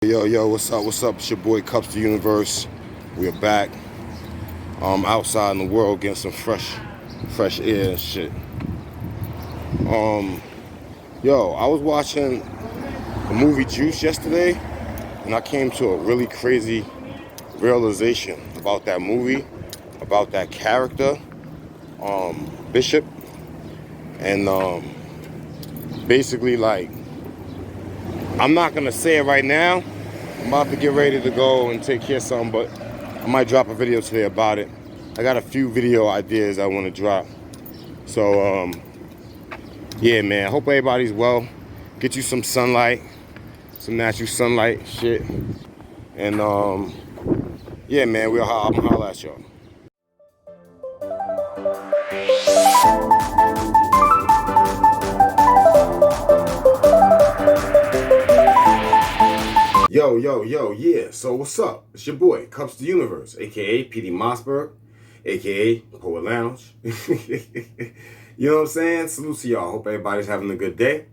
Yo, what's up? It's your boy Kupz the Universe. We're back. Outside in the world getting some fresh air and shit. I was watching the movie Juice yesterday, and I came to a really crazy realization about that movie, about that character, Bishop, and basically, like, I'm not gonna say it right now. I'm about to get ready to go and take care of something, but I might drop a video today about it. I got a few video ideas I want to drop. So, yeah, man, I hope everybody's well. Get you some sunlight, some natural sunlight shit. And, yeah, man, I'm gonna holler at y'all. Yo, yeah. So what's up? It's your boy, Kupz the Universe, aka PD Mossberg, aka Poet Lounge. You know what I'm saying? Salute to y'all. Hope everybody's having a good day.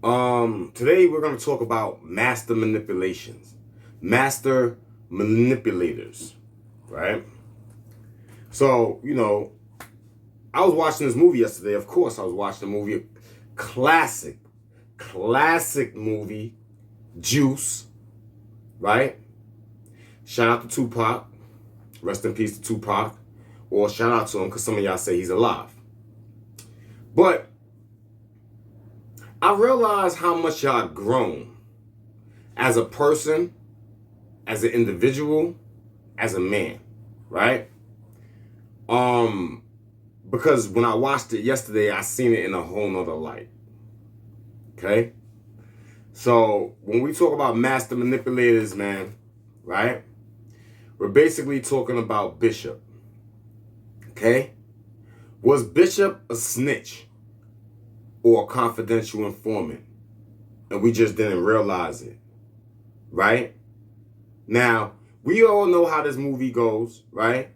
Today we're gonna talk about master manipulations. Master manipulators. Right? So, I was watching this movie yesterday. Of course I was watching the movie. Classic movie. Juice, right? Shout out to Tupac. Rest in peace to Tupac. Or shout out to him because some of y'all say he's alive. But I realize how much y'all grown as a person, as an individual, as a man, right? Because when I watched it yesterday, I seen it in a whole nother light. Okay? So when we talk about master manipulators, man, right? We're basically talking about Bishop. Okay? Was Bishop a snitch or a confidential informant? And we just didn't realize it. Right? Now, we all know how this movie goes, right?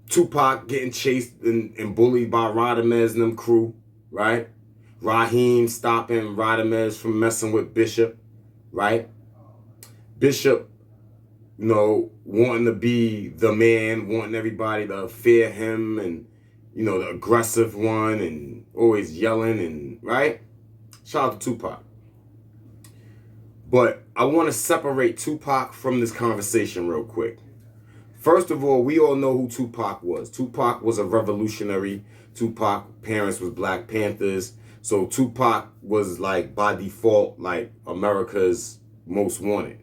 Tupac getting chased and bullied by Rodamez and them crew, right? Raheem stopping Rodamez from messing with Bishop, right? Bishop, wanting to be the man, wanting everybody to fear him and, the aggressive one and always yelling and, right? Shout out to Tupac. But I want to separate Tupac from this conversation real quick. First of all, we all know who Tupac was. Tupac was a revolutionary. Tupac's parents was Black Panthers. So Tupac was like by default like America's most wanted,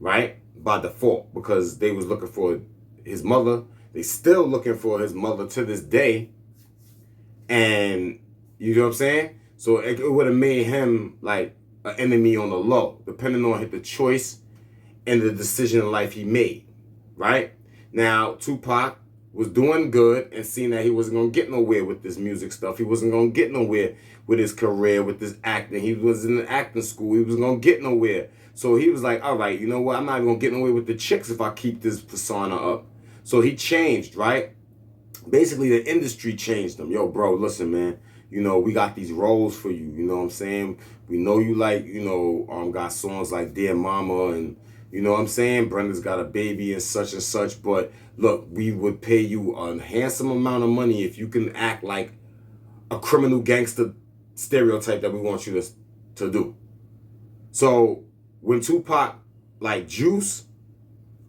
right? By default, because they was looking for his mother. They still looking for his mother to this day. And you know what I'm saying? So it would have made him like an enemy on the low, depending on the choice and the decision in life he made, right? Now, Tupac was doing good and seeing that he wasn't going to get nowhere with this music stuff. He wasn't going to get nowhere with his career, with this acting. He was in the acting school. He wasn't going to get nowhere. So he was like, all right, you know what? I'm not going to get nowhere with the chicks if I keep this persona up. So he changed, right? Basically, the industry changed him. Yo, bro, listen, man. We got these roles for you. You know what I'm saying? We know you like, got songs like Dear Mama and, you know what I'm saying? Brenda's Got a Baby and such. But look, we would pay you a handsome amount of money if you can act like a criminal gangster stereotype that we want you to do. So when Tupac, like Juice,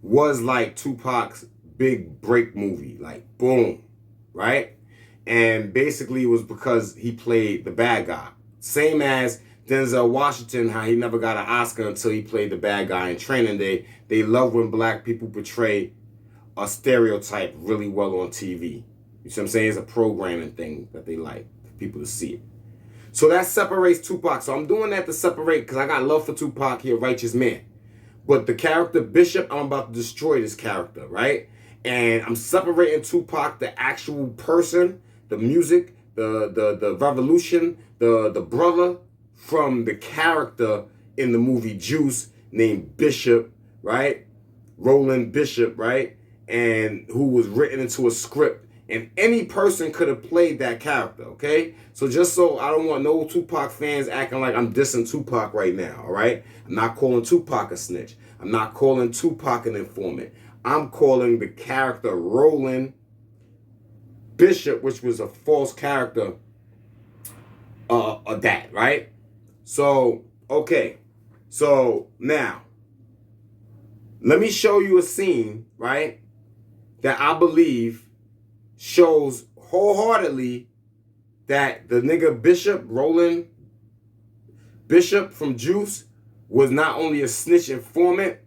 was like Tupac's big break movie, like boom, right? And basically it was because he played the bad guy. Same as Denzel Washington, how he never got an Oscar until he played the bad guy in Training Day. They love when black people portray a stereotype really well on TV. You see what I'm saying? It's a programming thing that they like for people to see it. So that separates Tupac. So I'm doing that to separate because I got love for Tupac. He a righteous man. But the character Bishop, I'm about to destroy this character, right? And I'm separating Tupac, the actual person, the music, the revolution, the brother, from the character in the movie Juice named Bishop, right? Roland Bishop, right? And who was written into a script And any person could have played that character, okay? So just so I don't want no Tupac fans acting like I'm dissing Tupac right now, all right? I'm not calling Tupac a snitch. I'm not calling Tupac an informant. I'm calling the character Roland Bishop, which was a false character, that, right? So, okay. So, now, let me show you a scene, right, that I believe shows wholeheartedly that the nigga Bishop, Roland Bishop from Juice, was not only a snitch informant,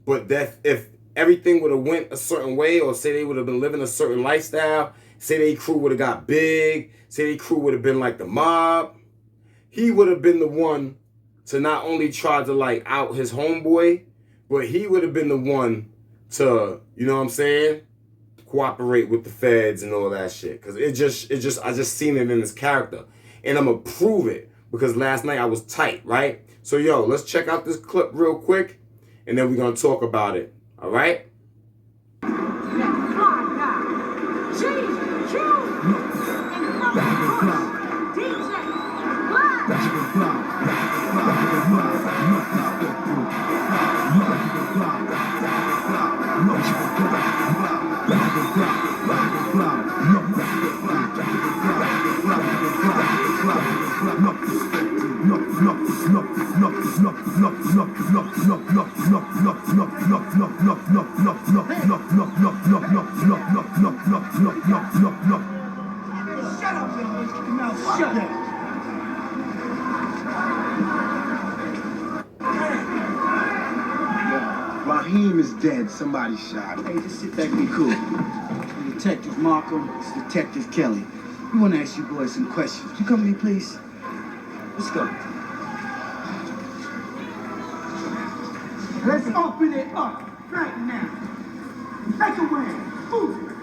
but that if everything would have went a certain way, or say they would have been living a certain lifestyle, say they crew would have got big, say they crew would have been like the mob, he would have been the one to not only try to like out his homeboy, but he would have been the one to, you know what I'm saying, cooperate with the feds and all that shit. Cause I just seen it in his character. And I'm gonna prove it because last night I was tight, right? So yo, let's check out this clip real quick and then we're gonna talk about it. All right? Raheem is dead. Somebody shot him. Hey, just sit back and be cool. I'm Detective Markham. It's Detective Kelly. We want to ask you boys some questions. You come with me, please? Let's go. Let's open it up right now. Make a way. Move.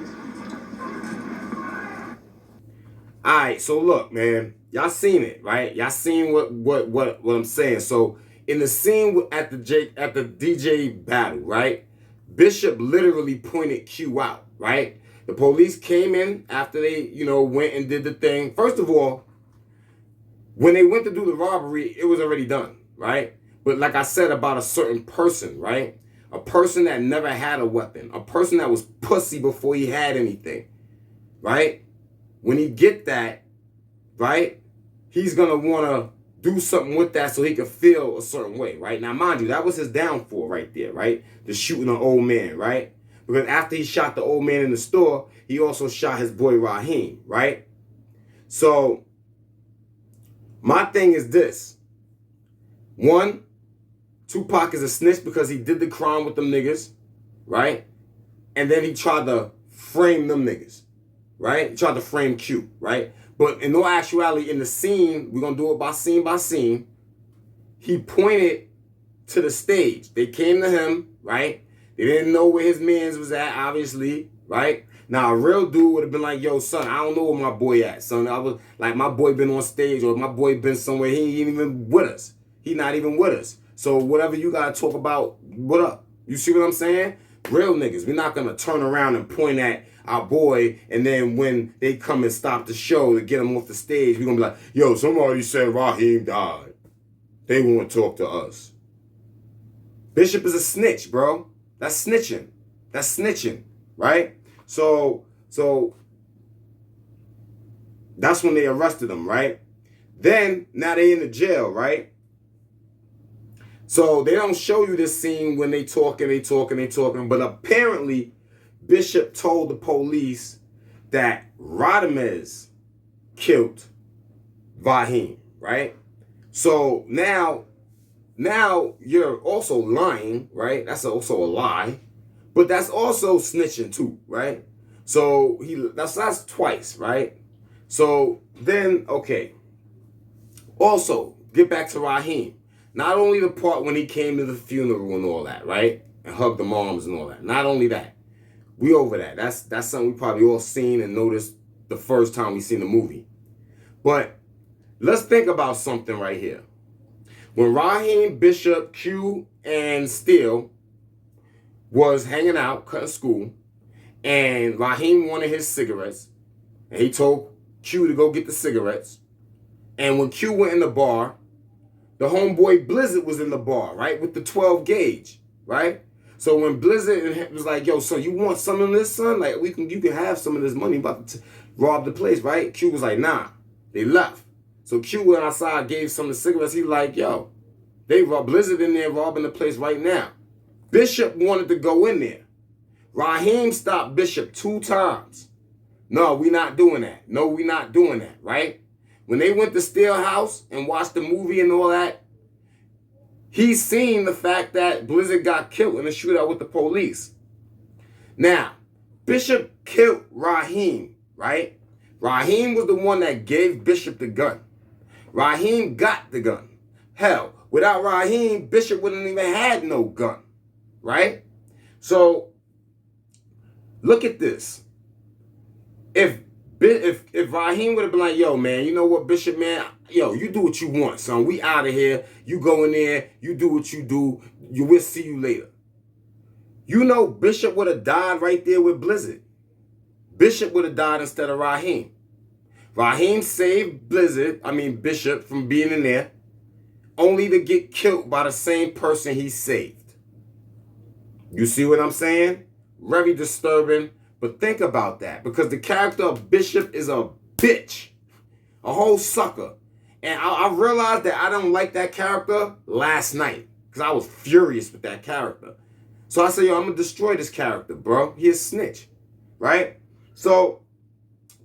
All right, so look, man, y'all seen it, right? Y'all seen what I'm saying. So in the scene at the DJ battle, right? Bishop literally pointed Q out, right? The police came in after they, you know, went and did the thing. First of all, when they went to do the robbery, it was already done, right? But like I said about a certain person, right? A person that never had a weapon, a person that was pussy before he had anything, right? When he get that, right, he's going to want to do something with that so he can feel a certain way, right? Now, mind you, that was his downfall right there, right? The shooting an old man, right? Because after he shot the old man in the store, he also shot his boy Raheem, right? So, my thing is this. One, Tupac is a snitch because he did the crime with them niggas, right? And then he tried to frame them niggas, right? He tried to frame Q, right? But in no actuality, in the scene, we're going to do it by scene, he pointed to the stage. They came to him, right? They didn't know where his mans was at, obviously, right? Now, a real dude would have been like, yo, son, I don't know where my boy at, son. I was like, my boy been on stage or my boy been somewhere. He ain't even with us. He not even with us. So whatever you got to talk about, what up? You see what I'm saying? Real niggas. We're not going to turn around and point at our boy, and then when they come and stop the show to get him off the stage, we're going to be like, yo, somebody said Raheem died. They won't talk to us. Bishop is a snitch, bro. That's snitching. That's snitching, right? So that's when they arrested him, right? Then, now they in the jail, right? So they don't show you this scene when they talking, but apparently Bishop told the police that Radames killed Raheem, right? So now you're also lying, right? That's also a lie, but that's also snitching too, right? So that's twice, right? So then, okay. Also, get back to Raheem. Not only the part when he came to the funeral and all that, right? And hugged the moms and all that. Not only that. We over that. That's something we probably all seen and noticed the first time we seen the movie. But let's think about something right here. When Raheem, Bishop, Q, and Steele was hanging out, cutting school, and Raheem wanted his cigarettes, And he told Q to go get the cigarettes. And when Q went in the bar, the homeboy Blizzard was in the bar, right? With the 12 gauge, right? So when Blizzard was like, yo, so you want some of this, son? Like, you can have some of this money, about to rob the place, right? Q was like, nah. They left. So Q went outside, gave some of the cigarettes. He like, yo, they robbed Blizzard in there, robbing the place right now. Bishop wanted to go in there. Raheem stopped Bishop 2 times. No, we not doing that. No, we not doing that, right? When they went to Steele House and watched the movie and all that, he seen the fact that Blizzard got killed in a shootout with the police. Now, Bishop killed Raheem, right? Raheem was the one that gave Bishop the gun. Raheem got the gun. Hell, without Raheem, Bishop wouldn't even had no gun, right? So, look at this. If Raheem would have been like, yo, man, you know what, Bishop, man? Yo, you do what you want, son. We out of here. You go in there. You do what you do. We'll see you later. You know Bishop would have died right there with Blizzard. Bishop would have died instead of Raheem. Raheem saved Bishop from being in there, only to get killed by the same person he saved. You see what I'm saying? Very disturbing. But think about that, because the character of Bishop is a bitch, a whole sucker. And I realized that I don't like that character last night, because I was furious with that character. So I said, yo, I'm going to destroy this character, bro. He is Snitch, right? So,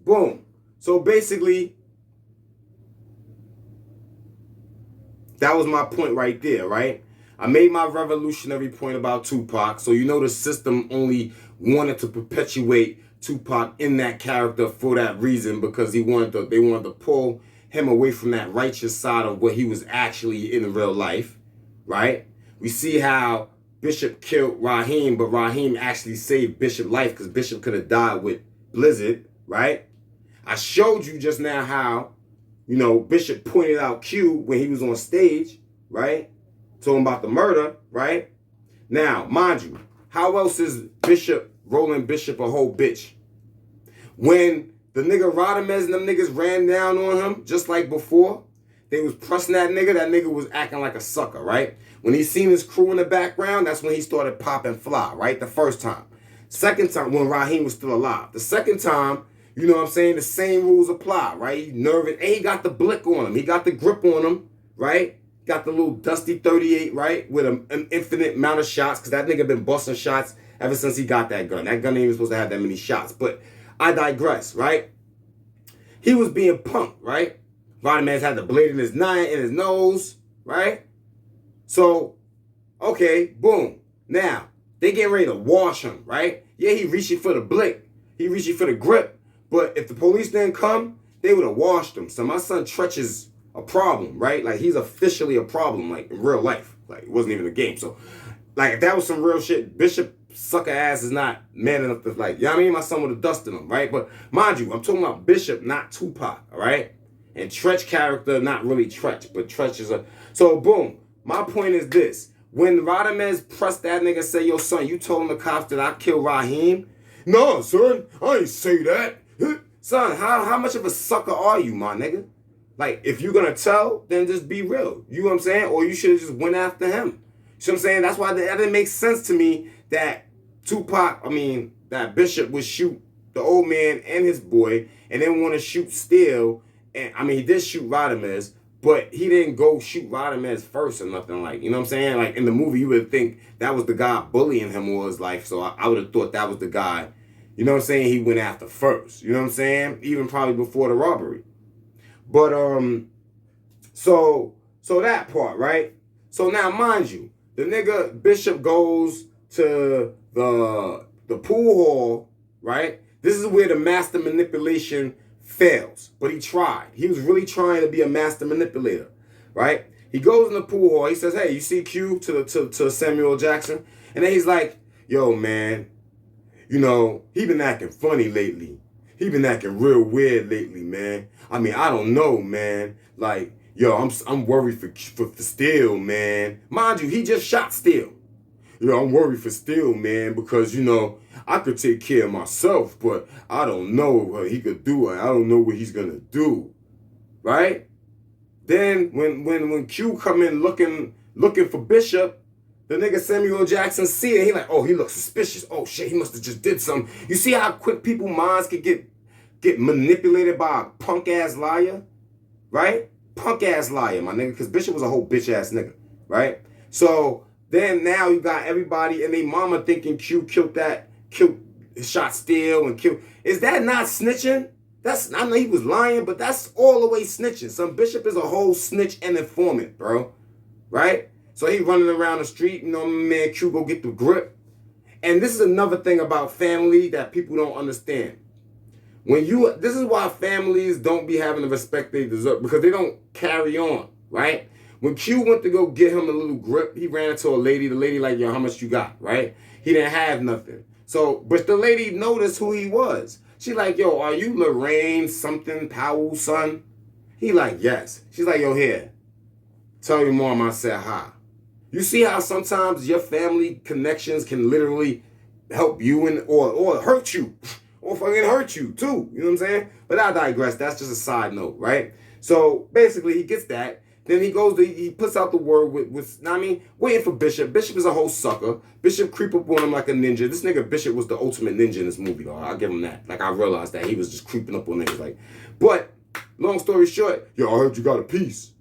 boom. So basically, that was my point right there, right? I made my revolutionary point about Tupac. So you know the system only wanted to perpetuate Tupac in that character for that reason, because they wanted to pull him away from that righteous side of what he was actually in real life, right? We see how Bishop killed Raheem, but Raheem actually saved Bishop's life because Bishop could have died with Blizzard, right? I showed you just now how, Bishop pointed out Q when he was on stage, right? Talking about the murder, right? Now, mind you, how else is Bishop rolling Bishop a whole bitch? When the nigga Rodamez and them niggas ran down on him, just like before, they was pressing that nigga was acting like a sucker, right? When he seen his crew in the background, that's when he started popping fly, right? The first time. Second time, when Raheem was still alive. The second time, you know what I'm saying, the same rules apply, right? He nervous, and he got the blick on him. He got the grip on him, right? Got the little dusty 38, right? With an infinite amount of shots, because that nigga been busting shots ever since he got that gun. That gun ain't even supposed to have that many shots. But I digress, right? He was being punked, right? Rodamez had the blade in his nose, right? So, okay, boom. Now, they getting ready to wash him, right? Yeah, he reaching for the blick. He reaching for the grip. But if the police didn't come, they would have washed him. So my son Tretch is a problem, right? Like, he's officially a problem, like, in real life. Like, it wasn't even a game. So, like, if that was some real shit, Bishop sucker ass is not man enough to, like, you know what I mean? My son would have dusted him, right? But mind you, I'm talking about Bishop, not Tupac, all right? And Tretch character, not really Tretch, but Tretch is a... So, boom. My point is this. When Rodamez pressed that nigga and say, yo, son, you told the cops that I killed Raheem? No, son, I ain't say that. Son, how much of a sucker are you, my nigga? Like, if you're going to tell, then just be real. You know what I'm saying? Or you should have just went after him. You know what I'm saying? That's why that didn't make sense to me that that Bishop would shoot the old man and his boy and then want to shoot Steele. And, he did shoot Rodamez, but he didn't go shoot Rodamez first or nothing like, you know what I'm saying? Like, in the movie, you would think that was the guy bullying him all his life. So I would have thought that was the guy, you know what I'm saying, he went after first. You know what I'm saying? Even probably before the robbery. But, so that part, right? So now, mind you, the nigga Bishop goes to the pool hall, right? This is where the master manipulation fails. But he tried. He was really trying to be a master manipulator, right? He goes in the pool hall. He says, hey, you see Q to Samuel Jackson? And then he's like, yo, man, he been acting funny lately. He been acting real weird lately, man. I don't know, man. Like, yo, I'm worried for Steele, man. Mind you, he just shot Steele. I'm worried for Steele, man, because, I could take care of myself, but I don't know what he could do. I don't know what he's going to do, right? Then when Q come in looking for Bishop, the nigga Samuel Jackson see it. He like, oh, he looks suspicious. Oh, shit, he must have just did something. You see how quick people's minds could get manipulated by a punk-ass liar, right? Punk-ass liar, my nigga, because Bishop was a whole bitch-ass nigga, right? So then now you got everybody and they mama thinking Q shot Steele and killed. Is that not snitching? I know he was lying, but that's all the way snitching. Some Bishop is a whole snitch and informant, bro, right? So he running around the street, man, Q go get the grip. And this is another thing about family that people don't understand. This is why families don't be having the respect they deserve, because they don't carry on, right? When Q went to go get him a little grip, he ran into a lady. The lady like, yo, how much you got, right? He didn't have nothing. So, but the lady noticed who he was. She like, yo, are you Lorraine something Powell's son? He like, yes. She's like, yo, here. Tell your mom I said hi. You see how sometimes your family connections can literally help you or hurt you. Or fucking hurt you too. You know what I'm saying? But I digress. That's just a side note, right? So basically he gets that. Then he puts out the word waiting for Bishop. Bishop is a whole sucker. Bishop creep up on him like a ninja. This nigga Bishop was the ultimate ninja in this movie, though. I'll give him that. Like, I realized that he was just creeping up on niggas. Like, but long story short, yo, I heard you got a piece.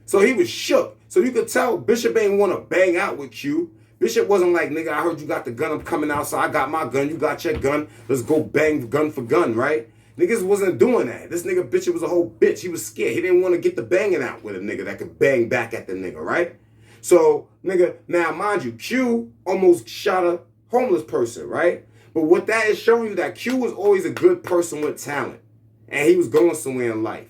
So he was shook. So you could tell Bishop ain't want to bang out with Q. Bishop wasn't like, nigga, I heard you got the gun. I'm coming out, so I got my gun. You got your gun. Let's go bang gun for gun, right? Niggas wasn't doing that. This nigga Bishop was a whole bitch. He was scared. He didn't want to get the banging out with a nigga that could bang back at the nigga, right? So, nigga, now mind you, Q almost shot a homeless person, right? But what that is showing you that Q was always a good person with talent. And he was going somewhere in life.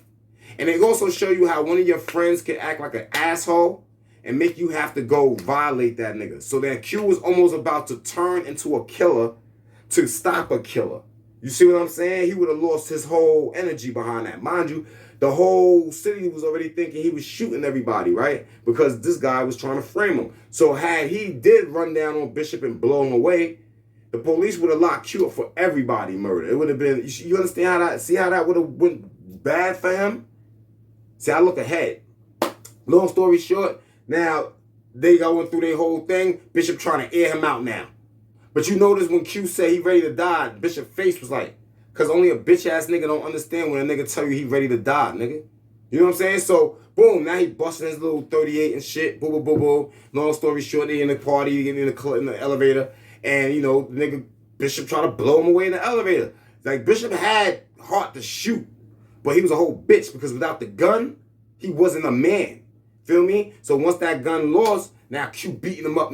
And it also show you how one of your friends can act like an asshole and make you have to go violate that nigga. So then Q was almost about to turn into a killer to stop a killer. You see what I'm saying? He would have lost his whole energy behind that. Mind you, the whole city was already thinking he was shooting everybody, right? Because this guy was trying to frame him. So had he did run down on Bishop and blow him away, the police would have locked Q up for everybody murder. It would have been, you understand how that would have went bad for him? See, I look ahead. Long story short, now they going through their whole thing. Bishop trying to air him out now. But you notice when Q said he ready to die, Bishop's face was like, because only a bitch-ass nigga don't understand when a nigga tell you he ready to die, nigga. You know what I'm saying? So, boom, now he busting his little 38 and shit. Boom, boom, boom, boom. Long story short, they in the party, in the elevator. And, the nigga Bishop try to blow him away in the elevator. Like, Bishop had heart to shoot. But he was a whole bitch because without the gun, he wasn't a man. Feel me? So once that gun lost, now Q beating him up.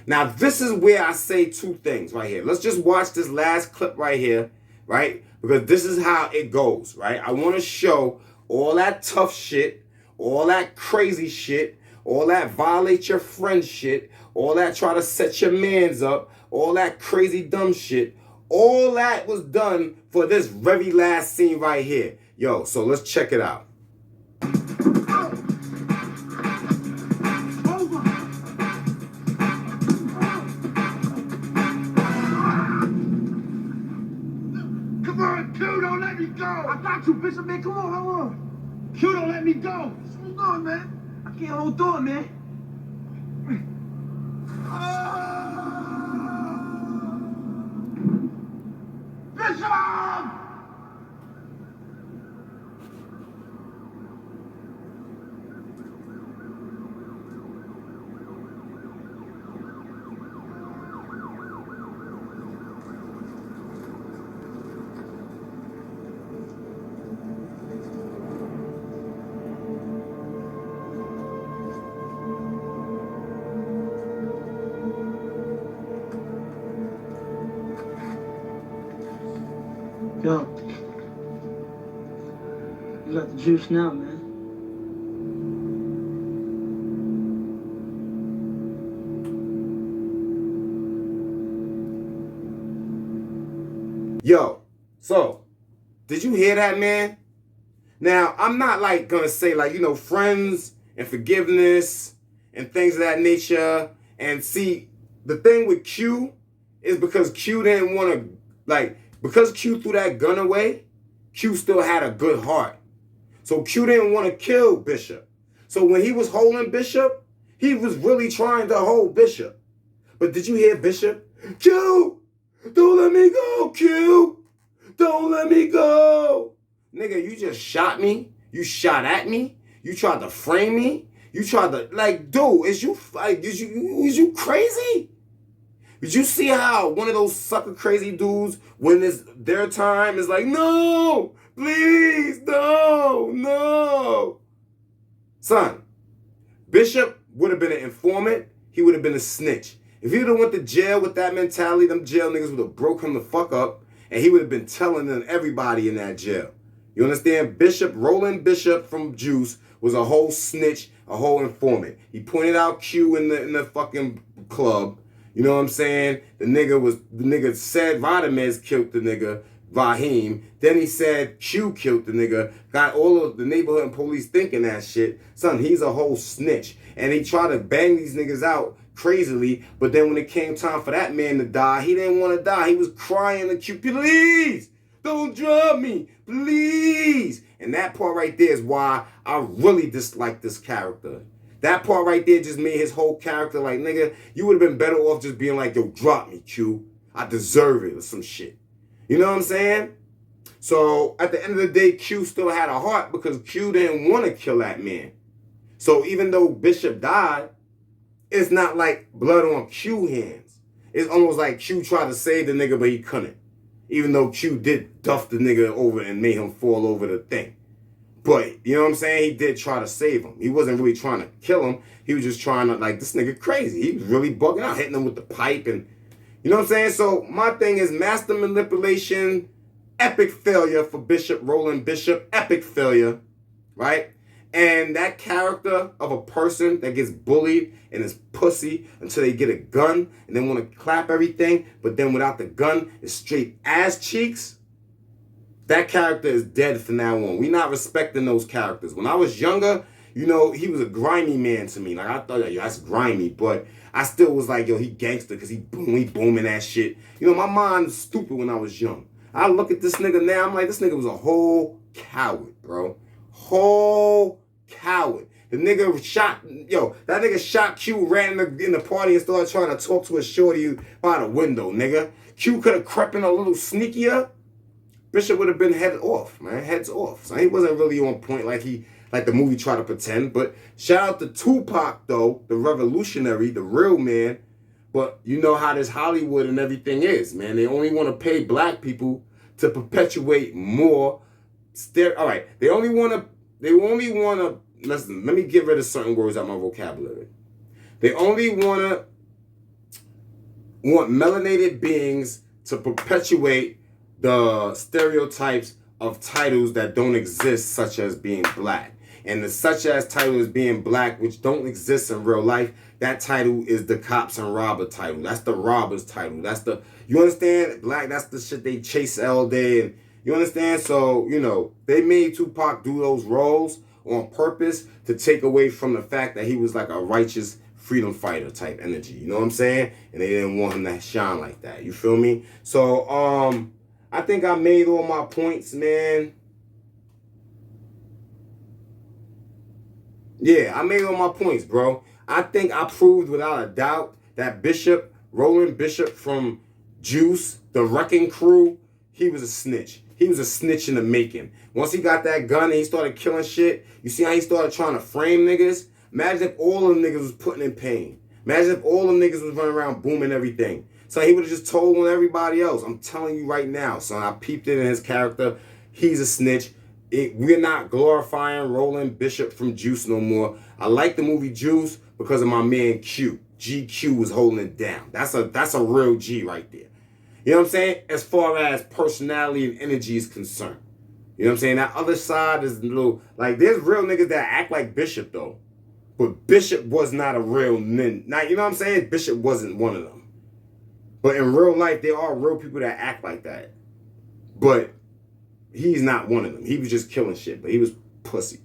Now this is where I say two things right here. Let's just watch this last clip right here, right? Because this is how it goes, right? I want to show all that tough shit, all that crazy shit, all that violate your friend shit, all that try to set your mans up, all that crazy dumb shit. All that was done for this very last scene right here. Yo, so let's check it out. Come on, Q, don't let me go. I got you, Bishop, man. Come on, hold on. Q, don't let me go. What's going on, man? I can't hold on, man. Bishop! Yo, you got the juice now, man. Yo, so, did you hear that, man? Now, I'm not like gonna say like, friends and forgiveness and things of that nature. And see, the thing with Q is because Q didn't want to, like, because Q threw that gun away, Q still had a good heart. So Q didn't want to kill Bishop. So when he was holding Bishop, he was really trying to hold Bishop. But did you hear Bishop? Q, don't let me go, Q. Don't let me go. Nigga, you just shot me. You shot at me. You tried to frame me. You tried to, like, dude, is you crazy? Did you see how one of those sucker crazy dudes, when it's their time, is like, no, please, no. Son, Bishop would have been an informant. He would have been a snitch. If he would have went to jail with that mentality, them jail niggas would have broke him the fuck up, and he would have been telling them everybody in that jail. You understand? Bishop, Roland Bishop from Juice, was a whole snitch, a whole informant. He pointed out Q in the fucking club. You know what I'm saying? The nigga said Vadamez killed the nigga, Vaheem. Then he said Q killed the nigga. Got all of the neighborhood and police thinking that shit. Son, he's a whole snitch. And he tried to bang these niggas out crazily. But then when it came time for that man to die, he didn't want to die. He was crying to Q, please, don't drop me, please. And that part right there is why I really dislike this character. That part right there just made his whole character like, nigga, you would have been better off just being like, yo, drop me, Q. I deserve it or some shit. You know what I'm saying? So at the end of the day, Q still had a heart because Q didn't want to kill that man. So even though Bishop died, it's not like blood on Q hands. It's almost like Q tried to save the nigga, but he couldn't. Even though Q did duff the nigga over and made him fall over the thing. But, you know what I'm saying? He did try to save him. He wasn't really trying to kill him. He was just trying to, like, this nigga crazy. He was really bugging out, hitting him with the pipe and, you know what I'm saying? So my thing is master manipulation, epic failure for Bishop, Roland Bishop, epic failure, right? And that character of a person that gets bullied and is pussy until they get a gun and then want to clap everything, but then without the gun, it's straight ass cheeks. That character is dead from now on. We not respecting those characters. When I was younger, you know, he was a grimy man to me. Like, I thought, yo, that's grimy. But I still was like, yo, he gangster because he booming that shit. You know, my mind was stupid when I was young. I look at this nigga now, I'm like, this nigga was a whole coward, bro. Whole coward. The nigga shot, that nigga shot Q, ran in the party and started trying to talk to a shorty by the window, nigga. Q could have crept in a little sneakier. Bishop would have been heads off, man. Heads off. So he wasn't really on point like the movie tried to pretend. But shout out to Tupac, though, the revolutionary, the real man. But you know how this Hollywood and everything is, man. They only want to pay black people to perpetuate more. All right. They only want to, listen, let me get rid of certain words out of my vocabulary. They only want melanated beings to perpetuate the stereotypes of titles that don't exist, such as being black. And the such as title as being black, which don't exist in real life, that title is the cops and robber title. That's the robber's title. You understand? Black, that's the shit they chase all day. And you understand? So, you know, they made Tupac do those roles on purpose to take away from the fact that he was like a righteous freedom fighter type energy. You know what I'm saying? And they didn't want him to shine like that. You feel me? So, I think I made all my points, man. Yeah, I made all my points, bro. I think I proved without a doubt that Bishop, Roland Bishop from Juice, the Wrecking Crew, he was a snitch. He was a snitch in the making. Once he got that gun and he started killing shit, you see how he started trying to frame niggas? Imagine if all of them niggas was putting in pain. Imagine if all them niggas was running around booming everything. So he would have just told on everybody else. I'm telling you right now, son. I peeped it in his character. He's a snitch. We're not glorifying Roland Bishop from Juice no more. I like the movie Juice because of my man Q. GQ was holding it down. That's a real G right there. You know what I'm saying? As far as personality and energy is concerned. You know what I'm saying? That other side is a little, like, there's real niggas that act like Bishop, though. But Bishop was not a real ninja. You know what I'm saying? Bishop wasn't one of them. But in real life, there are real people that act like that. But he's not one of them. He was just killing shit, but he was pussy.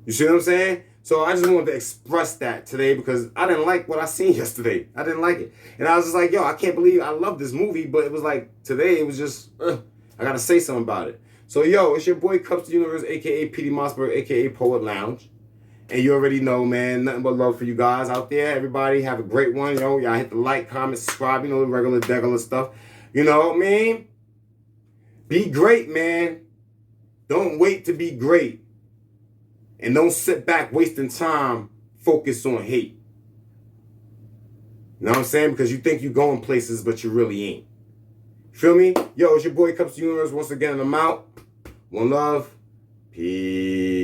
You see what I'm saying? So I just wanted to express that today because I didn't like what I seen yesterday. I didn't like it. And I was just like, yo, I can't believe I love this movie, but it was like, today it was just, I gotta say something about it. So yo, it's your boy Kupz the Universe, aka PD Mossberg, aka Poet Lounge. And you already know, man, nothing but love for you guys out there. Everybody have a great one. Yo, y'all hit the like, comment, subscribe, you know, the regular stuff. You know what I mean? Be great, man. Don't wait to be great. And don't sit back wasting time focused on hate. You know what I'm saying? Because you think you're going places, but you really ain't. Feel me? Yo, it's your boy Kupz the Universe once again, and I'm out. One love. Peace.